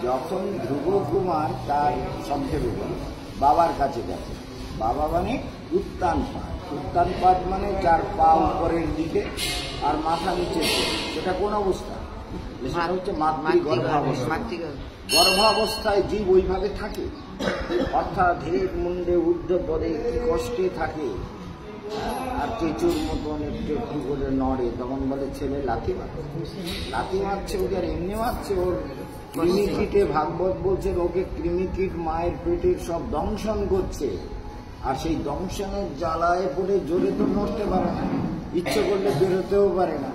যখন ধ্রুব কুমার তার সংক্ষেপে বাবার কাছে গেছে, বাবা মানে উত্তানপাদ। উত্তানপাদ মানে যার পা উপরের দিকে আর মাথা নিচে, সেটা কোন অবস্থা? সেটা হচ্ছে মাতৃগর্ভাবস্থা। গর্ভাবস্থায় জীব ওইভাবে থাকে, অর্থাৎ হেড মুন্ডে ঊর্ধ্ব পদে কি কষ্টে থাকে, আর কেঁচুর মতন একটু একটু করে নড়ে। তখন বলে ছেলে লাথি মারছে, লাথি মারছে ওকে, আর এমনি মারছে ওর কৃমিকীটে। ভাগবত বলছেন ওকে কৃমিকীট মায়ের পেটের সব দংশন করছে, আর সেই দংশনের জ্বালায় পড়ে জোরে তো নড়তে পারে না, ইচ্ছে করলে বেরোতেও পারে না,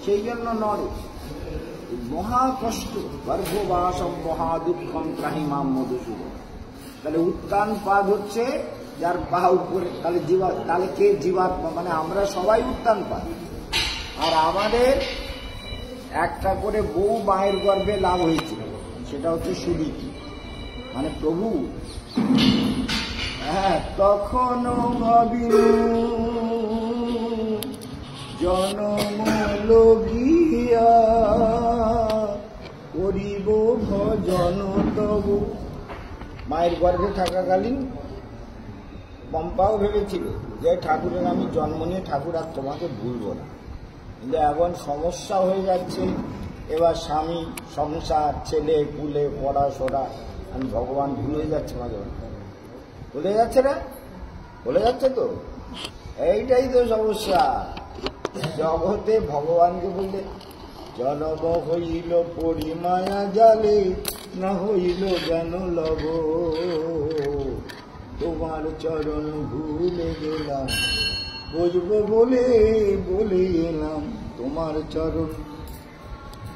সেই জন্য নড়ে। মহা কষ্ট, গর্ভবাসম মহা দুঃখম ত্রাহিমাম মধুসূদন। তাহলে উত্তানপাদ হচ্ছে যার পা উপরে। তাহলে তাহলে কে জীবাত্মা? মানে আমরা সবাই উত্তানপাদ। আর আমাদের একটা করে বউ মায়ের গর্ভে লাভ হয়েছিল, সেটা হচ্ছে সুদিতি, মানে প্রভু। হ্যাঁ, তখনও ভাবিনু জনম লগিয়া করিব ভজন তবু। মায়ের গর্ভে থাকাকালীন পম্পাও ভেবেছিল যে ঠাকুরের আমি জন্ম নিয়ে ঠাকুর আর তোমাকে ভুলব না, কিন্তু এখন সমস্যা হয়ে যাচ্ছে। এবার স্বামী, সংসার, ছেলে পুলে, পড়াশোনা, আমি ভগবান ভুলে যাচ্ছে, মাঝে ভুলে যাচ্ছে না? ভুলে যাচ্ছে তো, এইটাই তো সমস্যা জগতে। ভগবানকে বললে জনম হইল পরিমায়া জালে, না হইল জ্ঞান লব, তোমার চরণ ভুলে গেলাম, বুঝবো বলে বলে এলাম, তোমার চরণ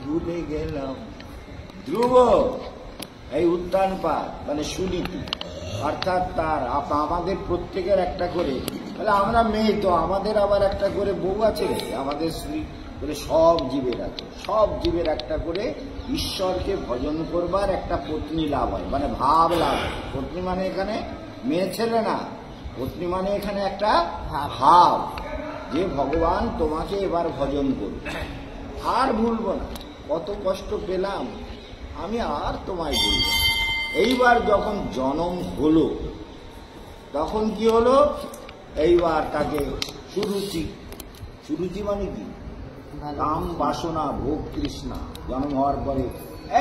ভুলে গেলাম। ধ্রুব এই উত্তানপাদ মানে সুনীতি, অর্থাৎ তার আমাদের প্রত্যেকের একটা করে, তাহলে আমরা মেয়ে তো আমাদের আবার একটা করে বউ আছে, আমাদের স্ত্রী বলে সব জীবের আছে। সব জীবের একটা করে ঈশ্বরকে ভজন করবার একটা পত্নী লাভ হয়, মানে ভাব লাভ হয়। পত্নী মানে এখানে মেয়ে ছেলে না, পত্নী মানে এখানে একটা ভাব যে ভগবান তোমাকে এবার ভজন করব, আর ভুলবো না, কত কষ্ট পেলাম আমি, আর তোমায় ভুলব। এইবার যখন জনম হলো, তখন কি হলো? এইবার তাকে সুরুচি, সুরুচি মানে কি? কাম বাসনা ভোগ তৃষ্ণা। জন্ম হওয়ার পরে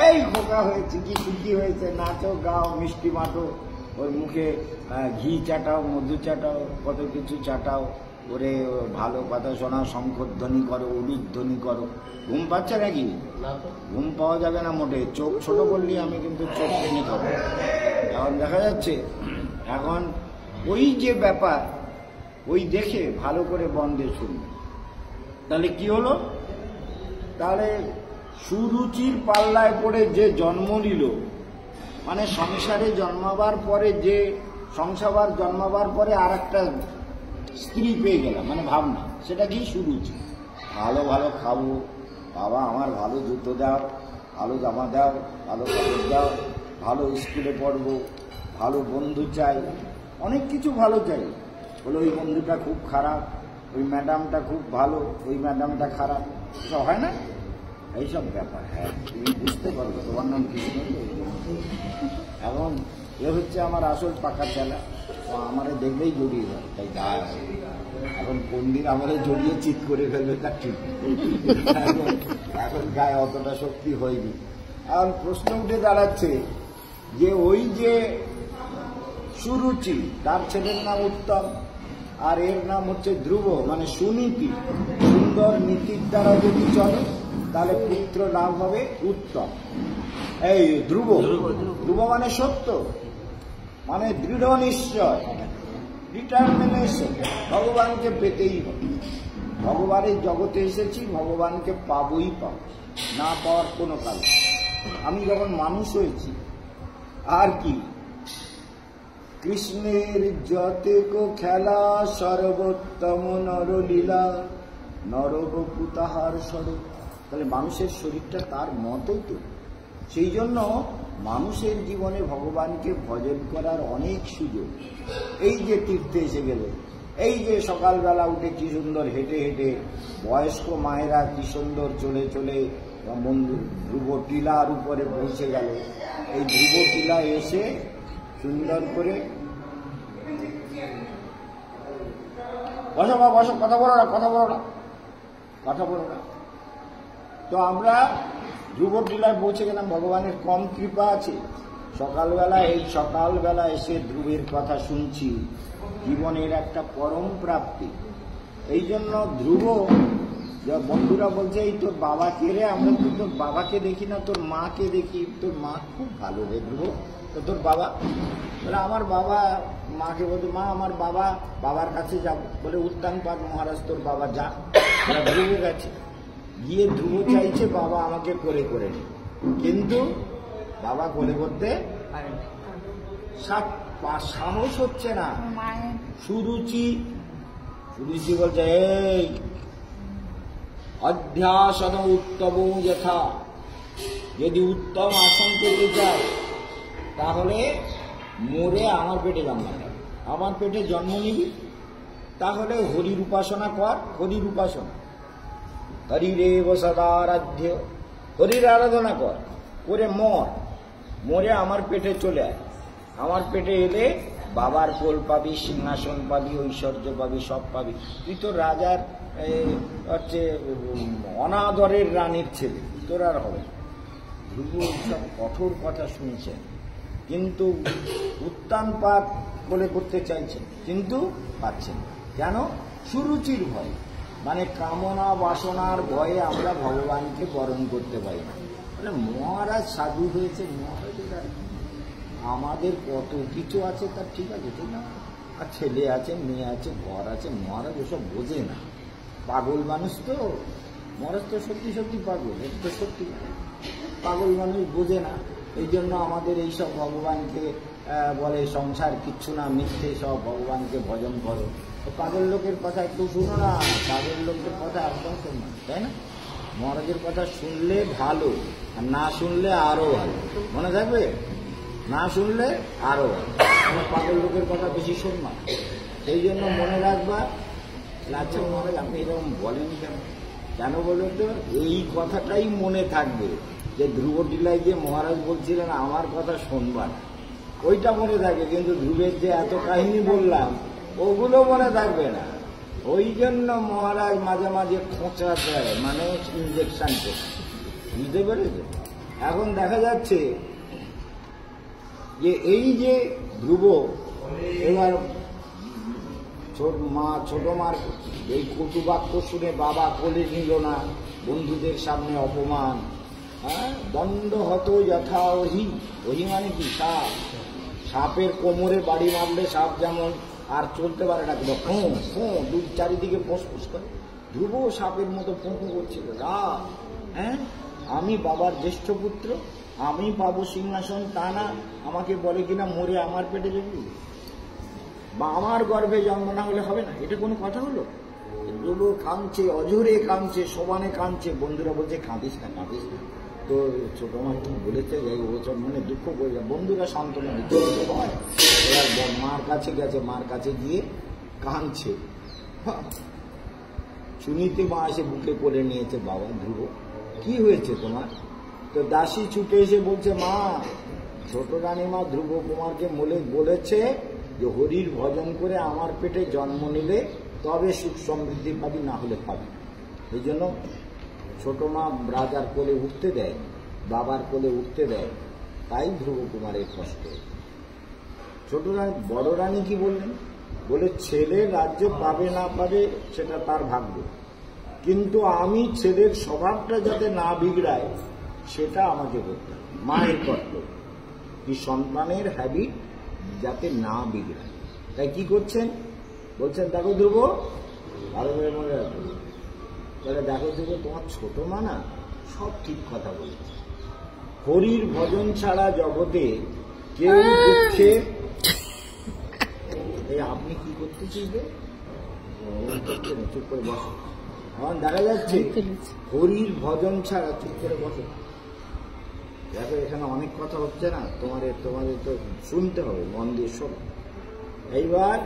এই খোকা হয়েছে, কি সুখী হয়েছে, নাচো গাও, মিষ্টি মাটো, ওর মুখে ঘি চাটাও, মধু চাটাও, কত কিছু চাটাও, ওরে ভালো কথা শোনা, শঙ্খধ্বনি করো, উলুধ্বনি করো। ঘুম পাচ্ছে নাকি? ঘুম পাওয়া যাবে না মোটে, চোখ ছোট করলি আমি কিন্তু চোখ টেনে খাবো। এখন দেখা যাচ্ছে, এখন ওই যে ব্যাপার, ওই দেখে ভালো করে মন দিয়ে শুনবে। তাহলে কি হলো? তাহলে সুরুচির পাল্লায় পড়ে যে জন্ম নিল, মানে সংসারে জন্মাবার পরে, যে সংসার জন্মাবার পরে আর একটা স্ত্রী পেয়ে গেলাম, মানে ভাবনা, সেটা কি? সুরুচি। ভালো ভালো খাবো, বাবা আমার ভালো জুতো দাও, ভালো জামা দাও, ভালো কাপড় দাও, ভালো স্কুলে পড়বো, ভালো বন্ধু চাই, অনেক কিছু ভালো চাই। বলে ওই বন্ধুটা খুব খারাপ, ওই ম্যাডামটা খুব ভালো, ওই ম্যাডামটা খারাপ, সব হয় না এইসব ব্যাপার। হ্যাঁ, তুমি বুঝতে পারবে, তোমার নাম কৃষ্ণ। এখন এ হচ্ছে আমার আসল পাকা চেলা, আমারে দেখলেই জড়িয়ে যায়, তাই গায়ে। এখন কোন দিন আমাদের জড়িয়ে চিৎ করে ফেলবে তার ঠিক, এখন গায়ে অতটা শক্তি হয়নি। এখন প্রশ্ন উঠে দাঁড়াচ্ছে যে ওই যে সুরুচি, তার ছেলের নাম উত্তম, আর এর নাম হচ্ছে ধ্রুব, মানে সুনীতি। সুন্দর নীতির দ্বারা যদি চলে তাহলে পুত্র নাম হবে উত্তম। এই ধ্রুব, ধ্রুব মানে সত্য, মানে দৃঢ় নিশ্চয়, ডিটারমিনেশন, ভগবানকে পেতেই হবে। ভগবানের জগতে এসেছি, ভগবানকে পাবই পাবো, না পাওয়ার কোনো কারণ। আমি যখন মানুষ হয়েছি, আর কি কৃষ্ণের যতেক খেলা, সর্বোত্তম নরলীলা, নরবপু তাহার স্বরূপ। তাহলে মানুষের শরীরটা তার মতোই তো, সেই জন্য মানুষের জীবনে ভগবানকে ভজন করার অনেক সুযোগ। এই যে তীর্থে এসে গেলে, এই যে সকালবেলা উঠে কি সুন্দর হেঁটে হেঁটে, বয়স্ক মায়েরা কি সুন্দর চলে চলে বন্ধু ধ্রুব টিলার উপরে পৌঁছে গেল। এই ধ্রুব টিলা এসে সুন্দর করে বসো বা বসো, কথা বলো না, কথা বলো না, কথা বলো না। তো আমরা ধ্রুব টিলায় পৌঁছে গেলাম, ভগবানের কম কৃপা আছে। সকালবেলা, এই সকালবেলা এসে ধ্রুবের কথা শুনছি, জীবনের একটা পরম প্রাপ্তি। এই জন্য ধ্রুব, বন্ধুরা বলছে এই তোর বাবাকে রে, আমরা তো তোর বাবাকে দেখি না, তোর মাকে দেখি, তোর মা খুব ভালো রে ধ্রুব। তো তোর বাবা বলে, আমার বাবা, মাকে বলতে, মা আমার বাবা, বাবার কাছে যাব। বলে, উত্তানপাদ মহারাজ তোর বাবা, যা। ধ্রুব গেছে, গিয়ে ধ্রুব চাইছে বাবা আমাকে কোলে করে নে, কিন্তু বাবা কোলে করতে সাহস হচ্ছে না। সুরুচি বলছে, এই অধ্যাসন উত্তম যথা, যদি উত্তম আসন করতে চায় তাহলে মরে আমার পেটে জন্মাবে, আমার পেটে জন্ম নিবি, তাহলে হরির উপাসনা কর, হরির উপাসনা, হরিরেব সদারাধ্য, হরির আরাধনা কর, করে মরে আমার পেটে চলে আয়। আমার পেটে এলে বাবার কোল পাবি, সিংহাসন পাবি, ঐশ্বর্য পাবি, সব পাবি। তুই তো রাজার হচ্ছে অনাদরের রানীর ছেলে, তোর আর হবে। ধ্রুব সব কঠোর কথা শুনছেন, কিন্তু উত্তানপাত বলে করতে চাইছেন, কিন্তু পাচ্ছেন। কেন? সুরুচির ভয়, মানে কামনা বাসনার ভয়ে আমরা ভগবানকে বরণ করতে পারি না। মানে মহারাজ সাধু হয়েছে, মহারাজের আমাদের কত কিছু আছে, তার ঠিক আছে, ঠিক না? আর ছেলে আছে, মেয়ে আছে, ঘর আছে, মহারাজ ওসব বোঝে না, পাগল মানুষ তো। মহারাজ তো সত্যি সত্যি পাগল, এটা তো সত্যি, পাগল মানুষ বোঝে না। এই জন্য আমাদের এইসব ভগবানকে বলে সংসার কিচ্ছু না, মিথ্যে সব, ভগবানকে ভজন করো। পাগল লোকের কথা একটু শুনো না, পাগল লোকের কথা একদম শোনো না, তাই না? মহারাজের কথা শুনলে ভালো, আর না শুনলে আরো ভালো, মনে থাকবে? না শুনলে আরো ভালো, পাগল লোকের কথা বেশি শুনবা। সেই জন্য মনে রাখবা। আচ্ছা মহারাজ আপনি এরকম বলেন কেন? কেন বলবেন তো, এই কথাটাই মনে থাকবে যে ধ্রুব টিলায় যে মহারাজ বলছিলেন আমার কথা শুনবার, ওইটা মনে থাকে। কিন্তু ধ্রুবের যে এত কাহিনী বললাম ওগুলো মনে থাকবে না। ওই জন্য মহারাজ মাঝে মাঝে খোঁচা দেয়, মানে ইঞ্জেকশন করে, বুঝতে পেরেছে? এখন দেখা যাচ্ছে যে এই যে ধ্রুব এবার ছোট মার এই কটু বাক্য শুনে বাবা কোলে নিল না, বন্ধুদের সামনে অপমান। হ্যাঁ, দণ্ড হত যথা ওহি, ওহি মানে কি? সাপ। সাপের কোমরে বাড়ি মারলে সাপ যেমন আর চলতে পারে না, কিন্তু দু চারিদিকে ফোঁস করে, ধ্রুব সাপের মতো ফোঁ করছিল। হ্যাঁ, আমি বাবার জ্যেষ্ঠ পুত্র, আমি পাবো সিংহাসন, তা না আমাকে বলে কিনা মরে আমার পেটে যাবি, বা আমার গর্ভে জন্ম না হলে হবে না। এটা কোনো কথা হলো? ধ্রুব কাঁদছে, অঝরে কাঁদছে, সমানে কাঁদছে। বন্ধুরা বলছে কাঁদিস না, কাঁদিস না। তো ছোট মা তুমি বলেছে যাই, ও সব মনে দুঃখ করে যায়। বন্ধুরা সান্ত্বনা দিচ্ছে, হয় এবার মার কাছে গেছে, মার কাছে গিয়ে কাঁদছে। সুনীতি মা এসে বুকে করে নিয়েছে, বাবা ধ্রুব কি হয়েছে তোমার? তো দাসী ছুটে এসে বলছে, মা ছোট রানীমা ধ্রুব কুমারকে বলেছে যে হরির ভজন করে আমার পেটে জন্ম নিলে তবে সুখ সমৃদ্ধি পাবি, না হলে পাবি। এই জন্য ছোট মা রাজার কোলে উঠতে দেয়, বাবার কোলে উঠতে দেয়, তাই ধ্রুব কুমারের কষ্ট। ছোট রানী, বড় রানী কি বললেন? বলে ছেলের রাজ্য পাবে না পাবে সেটা তার ভাগ্য, কিন্তু আমি ছেলের স্বভাবটা যাতে না বিগড়ায় সেটা আমাকে করতে হবে, মায়ের কর্তব্য। কি সন্তানের হ্যাবিট যাতে না বিগড়ায়, তাই কি করছেন? বলছেন দেখো ধ্রুব, ভালো করে মনে রাখো, তাহলে দেখো ধ্রুব তোমার ছোট মা না সব ঠিক কথা বলেছে। হরির ভজন ছাড়া জগতে কেউ দুঃখে, এই আপনি কি করতে চাইবে? চুপ করে বসো। এখন দেখা যাচ্ছে হরির ভজন ছাড়া, চুপ করে বসো। দেখো এখানে অনেক কথা হচ্ছে না, তোমাদের তো শুনতে হবে, মন দিয়ে শোনো। এইবার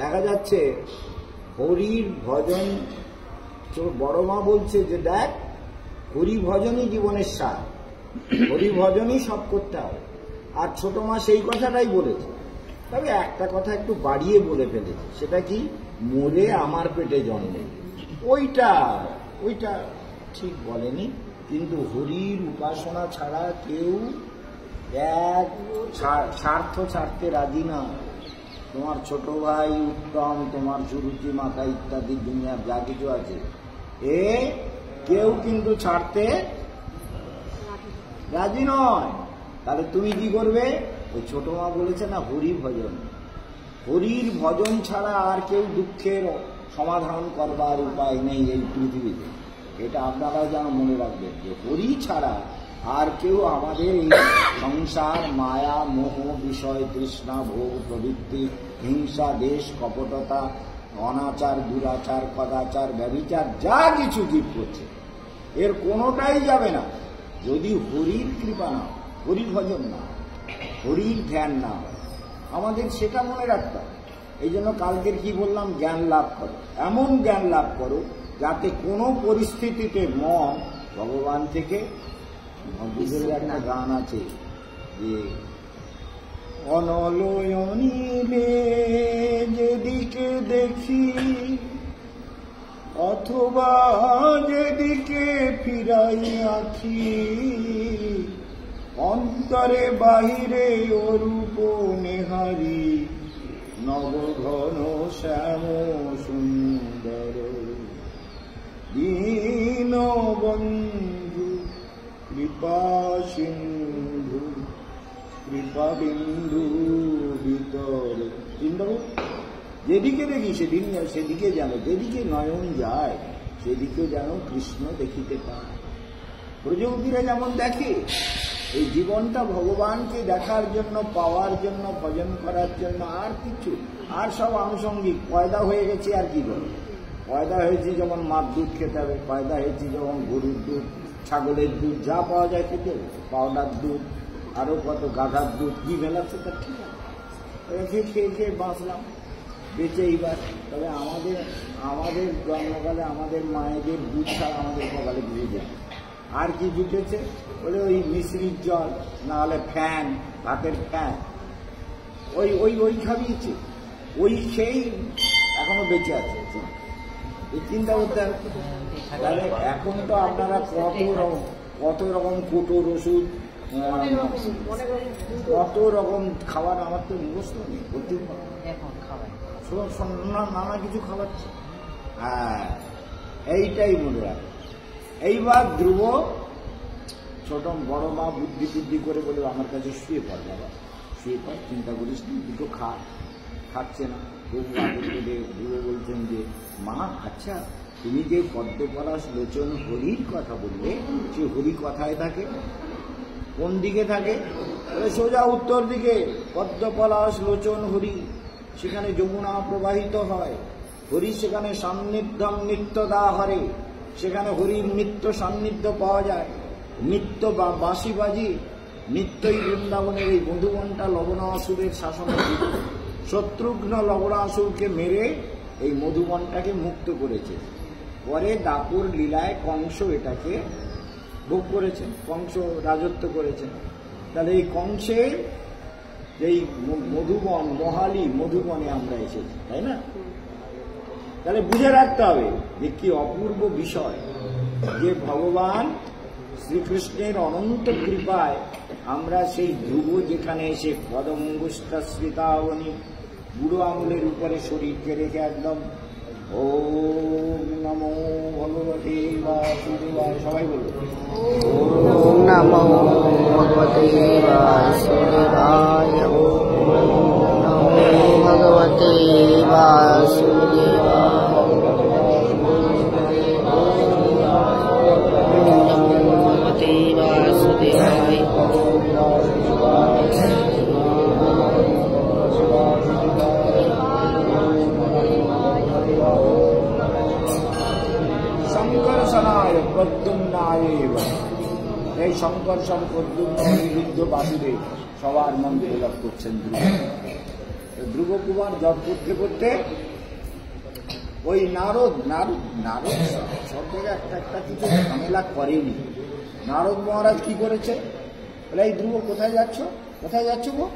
দেখা যাচ্ছে হরির ভজন, বড় মা বলছে যে দেখ হরি ভজনই জীবনের সার, হরি ভজনই সব করতে হবে। আর ছোট মা সেই কথাটাই বলেছে, তবে একটা কথা একটু বাড়িয়ে বলে ফেলেছে, সেটা কি, মোরে আমার পেটে জন্মে। ওইটা ওইটা ঠিক বলেনি, কিন্তু হরির উপাসনা ছাড়া কেউ এক স্বার্থ ছাড়তে রাজি না। তোমার ছোট ভাই উত্তম, তোমার সুরুচি মাতা ইত্যাদি দুনিয়ার যা কিছু আছে, কেউ কিন্তু ছাড়তে রাজি নয়। তাহলে তুমি কি করবে? ওই ছোট মা বলেছে না, হরি ভজন। হরির ভজন ছাড়া আর কেউ দুঃখের সমাধান করবার উপায় নেই এই পৃথিবীতে। এটা আপনারাও যেন মনে রাখবেন যে হরি ছাড়া আর কেউ আমাদের এই সংসার, মায়া, মোহ, বিষয়, তৃষ্ণা, ভোগ, প্রবৃত্তি, হিংসা, দেশ, কপটতা, অনাচার, দুরাচার, কদাচার, ব্যভিচার যা কিছু জীব করছে, এর কোনোটাই যাবে না যদি হরির কৃপা না, হরি ভজন না, হরির ধ্যান না হয়। আমাদের সেটা মনে রাখতে হবে। এই জন্য কালকের কি বললাম, জ্ঞান লাভ করো, এমন জ্ঞান লাভ করো যাতে কোনো পরিস্থিতিতে মন ভগবান থেকে, একটা গান আছে যে অনলয়নীলে যেদিকে দেখি অথবা যেদিকে ফিরাই আখি, অন্তরে বাহিরে অরূপ নেহারি, নবঘন শ্যাম সুন্দর দীন বন্ধু কৃপা সিন্ধু, কৃপা বিন্দু ভিতর। যেদিকে দেখি সেদিকে যেন, যেদিকে নয়ন যায় সেদিকে যেন কৃষ্ণ দেখিতে পায়। প্রজাপতিরা যেমন দেখে, এই জীবনটা ভগবানকে দেখার জন্য, পাওয়ার জন্য, ভজন করার জন্য, আর কিছু, আর সব আনুষঙ্গিক। পয়দা হয়ে গেছে আর কি করে, পয়দা হয়েছে যেমন মার দুধ খেতে হবে, পয়দা হয়েছে যেমন গরুর দুধ, ছাগলের দুধ, যা পাওয়া যায় খেতে হবে, পাউডার দুধ, আরো কত গাধার দুধ, কি বেলাচ্ছে তার ঠিক আছে, খেয়ে খেয়ে বাঁচলাম বেঁচে। এইবার তবে আমাদের জন্মকালে আমাদের মায়েদের দুধ ছাড়া আমাদের সকালে বুঝে যায়। আর কি জুটেছে বলে, ওই মিশ্রির জল, না হলে ফ্যান, ভাতের ফ্যান, ওই খাবিয়েছে, ওই সেই এখনো বেঁচে আছে। এই চিন্তা করতে হবে। তাহলে এখন তো আপনারা কত রকম কোটোর ওষুধ, কত রকম খাবার, আমার তো মুখস্থ নেই, নানা কিছু খাওয়াচ্ছে। হ্যাঁ, এইটাই মনে রাখে। এইবার ধ্রুব ছোট বড় মা বুদ্ধি করে বলে, আমার কাছে শুয়ে পড় বাবা, শুয়ে পড়, চিন্তা করিস না, দুটো খাচ্ছে না। ধ্রুব বলছেন যে, মা আচ্ছা তুমি যে পদ্মপলাশ লোচন হরির কথা বললে, সে হরি কথায় থাকে, কোন দিকে থাকে? সোজা উত্তর দিকে। পদ্মপলাশ লোচন হরি, সেখানে যমুনা প্রবাহিত হয়, হরি সেখানে সান্নিধ্যম নিত্যদা হরে, সেখানে হরির নিত্য সান্নিধ্য পাওয়া যায়। নিত্য বাঁশি বাজি, নিত্যই বৃন্দাবনের এই মধুবনটা লবণাসুরের শাসনে ছিল। শত্রুঘ্ন লবণাসুরকে মেরে এই মধুবনটাকে মুক্ত করেছে। পরে দাপুর লীলায় কংস এটাকে ভোগ করেছেন, কংস রাজত্ব করেছেন। তাহলে এই কংসের এই মধুবন, মহালি মধুবনে আমরা এসেছি, তাই না? তাহলে বুঝে রাখতে হবে যে কি অপূর্ব বিষয়, যে ভগবান শ্রীকৃষ্ণের অনন্ত কৃপায় আমরা সেই ধ্রুব যেখানে এসে পদমঙ্গুষ্ঠস্মৃতাবনী, বুড়ো আঙুলের উপরে শরীরকে রেখে একদম ওম নমো ভগবতে বাসুদেবায়, সবাই বলবো ওম নমো ভগবতে বাসুদেবায়, ওম নমো ভগবতে বাসুদেবায়, শঙ্কর্ষণায় প্রদ্যুম্নায়। এই শঙ্কর্ষণ, প্রদ্যুম্ন, অনিরুদ্ধ, বাসুদেব সবার মন্ত্র জপ করছেন ধ্রুব। ধ্রুব কুমার জপ করতে করতে ওই নারদ নারদ নারদ সব জায়গায় একটা একটা কিছু ঝামেলা করেনি। নারদ মহারাজ কি করেছে, বলে এই ধ্রুব কোথায় যাচ্ছ, কোথায় যাচ্ছ গো?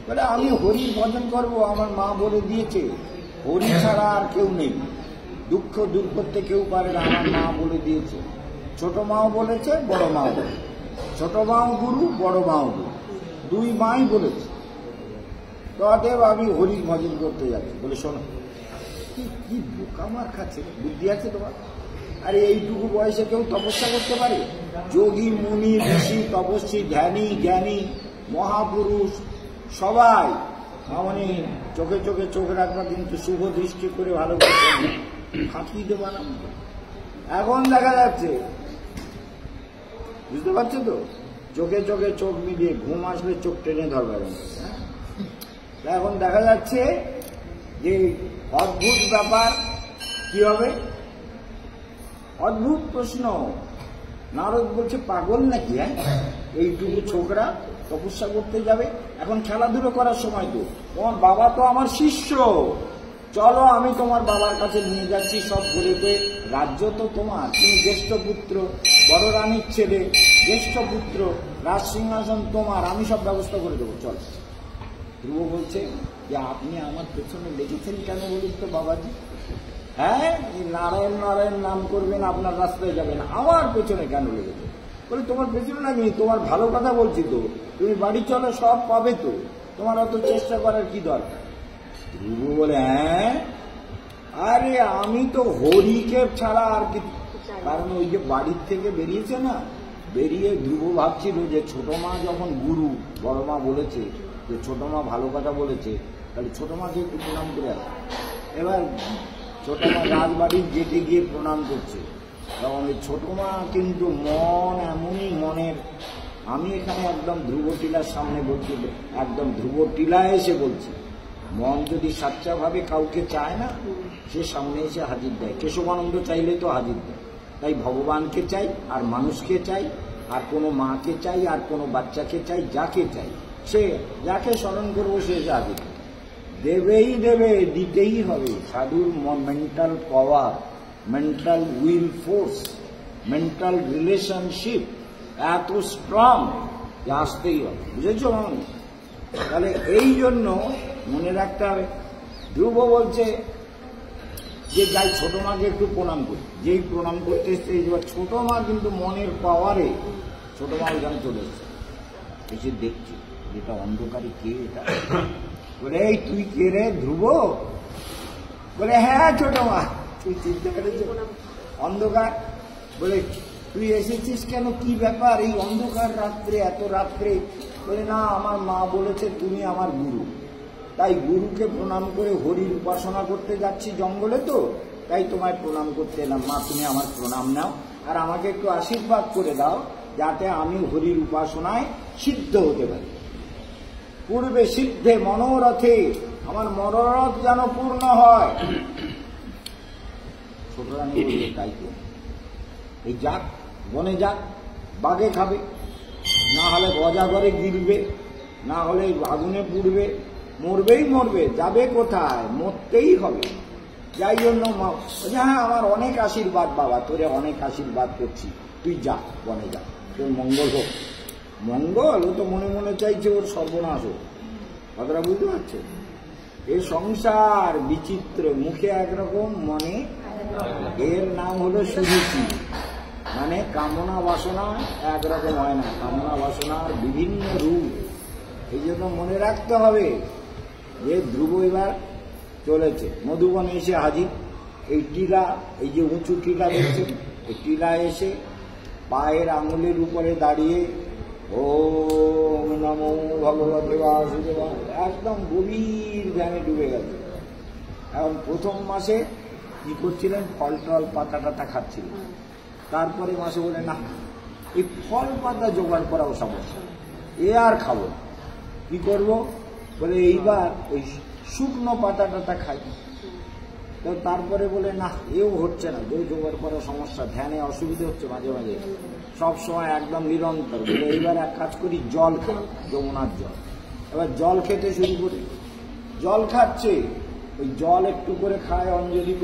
বলে আমি হরি ভজন করবো, আমার মা বলে দিয়েছে হরি ছাড়া আর কেউ নেই, দুঃখ দূর করতে কেউ পারে না, আমার মা বলে দিয়েছে। ছোট মাও বলেছে, বড় মাও বলেছে, ছোট মাও গুরু, বড় মাও গুরু, দুই মাই বলেছে। তো অতএব আমি হরি ভজন করতে যাচ্ছি। বলে শোনো, কি বোকা মার খাচ্ছে, বুদ্ধি আছে তোমার? আরে এইটুকু বয়সে কেউ তপস্যা করতে পারে? যোগী মুনি ঋষি তপস্বী ধ্যানী জ্ঞানী মহাপুরুষ সবাই মানে চোখে চোখে চোখ রাখবা, কিন্তু শুভ দৃষ্টি করে ভালো করে ফাঁকি দেবা না। এখন দেখা যাচ্ছে, বুঝতে পারছো তো, চোখে চোখে চোখ মিলিয়ে ঘুম আসলে চোখ টেনে ধরবে। এখন দেখা যাচ্ছে যে অদ্ভুত ব্যাপার কি হবে, অদ্ভুত প্রশ্ন। নারদ বলছে পাগল নাকি, হ্যাঁ এইটুকু ছোকরা তপস্যা করতে যাবে? এখন খেলাধুলো করার সময় তো, তোমার বাবা তো আমার শিষ্য, চলো আমি তোমার বাবার কাছে নিয়ে যাচ্ছি, সব ঘুরেতে, রাজ্য তো তোমার, তুমি জ্যেষ্ঠ পুত্র, বড় রানীর ছেলে, জ্যেষ্ঠ পুত্র, রাজ সিংহাসন তোমার, আমি সব ব্যবস্থা করে দেবো, চল। ধ্রুব বলছে যে আপনি আমার পেছনে লেগেছেন কেন বলুন তো বাবাজি? হ্যাঁ, নারায়ণ নারায়ণ নাম করবেন, আপনার রাস্তায় যাবেন, আমার পেছনে কেন লেগেছে? বলে তোমার পেছনে লাগেনি, তোমার ভালো কথা বলছি তো, তুমি বাড়ি চলো, সব পাবে তো, তোমার অত চেষ্টা করার কি দরকার? ধ্রুব বলে হ্যাঁ, আরে আমি তো হরিকে ছাড়া আর কি, কারণ ওই যে বাড়ির থেকে বেরিয়েছে না, বেরিয়ে ধ্রুব ভাবছিল যে ছোট মা যখন গুরু, বড় মা বলেছে যে ছোট মা ভালো কথা বলেছে, তাহলে ছোট মাকে একটু প্রণাম করে আসে। এবার ছোট মা রাজবাড়ির গেটে গিয়ে প্রণাম করছে, তখন ওই ছোট মা কিন্তু মন এমনই মনের, আমি এখানে একদম ধ্রুব টিলার সামনে বলছি, একদম ধ্রুব টিলায় এসে বলছি, মন যদি সাচ্চাভাবে কাউকে চায় না, সে সামনে এসে হাজির দেয়। কেশবানন্দ চাইলে তো হাজির দেয়। তাই ভগবানকে চাই, আর মানুষকে চাই, আর কোনো মাকে চাই, আর কোনো বাচ্চাকে চাই, যাকে চাই, সে যাকে স্মরণ করবো সে এসে হাজির দেবেই দেবে, দিতেই হবে। সাধুর mental power, mental will force, mental relationship এত স্ট্রং যে আসতেই হবে, বুঝেছো মানুষ? তাহলে এই জন্য মনে রাখতে হবে। ধ্রুব বলছে যে যাই ছোট মাকে একটু প্রণাম করি, যেই প্রণাম করতে এসছে, এবার ছোট মা কিন্তু মনের পাওয়ারে ছোট মা ওইখানে চলে এসছে, এসে দেখছে যেটা অন্ধকারে কে এটা, বলে এই তুই কে রে ধ্রুব? বলে হ্যাঁ ছোট মা, তুই চিনতে পেরেছ, অন্ধকার। বলে তুই এসেছিস কেন, কি ব্যাপার এই অন্ধকার রাত্রে, এত রাত্রে? বলে না, আমার মা বলেছে তুমি আমার গুরু, তাই গুরুকে প্রণাম করে হরির উপাসনা করতে যাচ্ছি জঙ্গলে, তো তাই তোমায় প্রণাম করতে এলাম। মা তুমি আমার প্রণাম নাও, আর আমাকে একটু আশীর্বাদ করে দাও যাতে আমি হরির উপাসনায় সিদ্ধ হতে পারি। পূর্বে সিদ্ধে মনোরথে, আমার মনোরথ যেন পূর্ণ হয়। ছোট রানী বলবে তাই তো, এই যাক বনে যাক, বাঘে খাবে, না হলে গজাগরে গিলবে, না হলে আগুনে পুড়বে, মরবেই মরবে, যাবে কোথায়, মরতেই হবে। যাই জন্য হ্যাঁ আমার অনেক আশীর্বাদ বাবা, তোরে অনেক আশীর্বাদ করছি, তুই যা বনে যা, তোর মঙ্গল হোক। মঙ্গল, ও তো মনে মনে চাইছে ওর সর্বনাশ হোক। কথাটা বুঝতে পারছো? এই সংসার বিচিত্র, মুখে একরকম মনে, এর নাম হলো সুরুচি। মানে কামনা বাসনা একরকম হয় না, কামনা বাসনার বিভিন্ন রূপ। এই জন্য মনে রাখতে হবে যে ধ্রুব এবার চলেছে, মধুবনে এসে হাজির। এই টিলা, এই যে উঁচু টিলা দেখছেন, এই টিলা এসে পায়ের আঙুলের উপরে দাঁড়িয়ে ওম নমো ভগবতে বাসুদেবায় একদম গভীর ধ্যানে ডুবে গেছে। এখন প্রথম মাসে কি করছিলেন, ফল টল পাতা টাতা খাচ্ছিলেন। তারপরে মাসে বলে না, এই ফল পাতা জোগাড় করাও সমস্যা, এ আর খাবো না, কি করবো? বলে এইবার ওই শুকনো পাতা টাতা খাই। তো তারপরে বলে না, এও হচ্ছে না, দই জোগাড় করার সমস্যা, ধ্যানে অসুবিধা হচ্ছে মাঝে মাঝে, সব সময় একদম নিরন্তর। বলে এইবার এক কাজ করি, জল খাই, যমুনার জল। এবার জল খেতে শুরু করি, জল খাচ্ছে, ওই জল একটু করে খায় অঞ্জলিতে।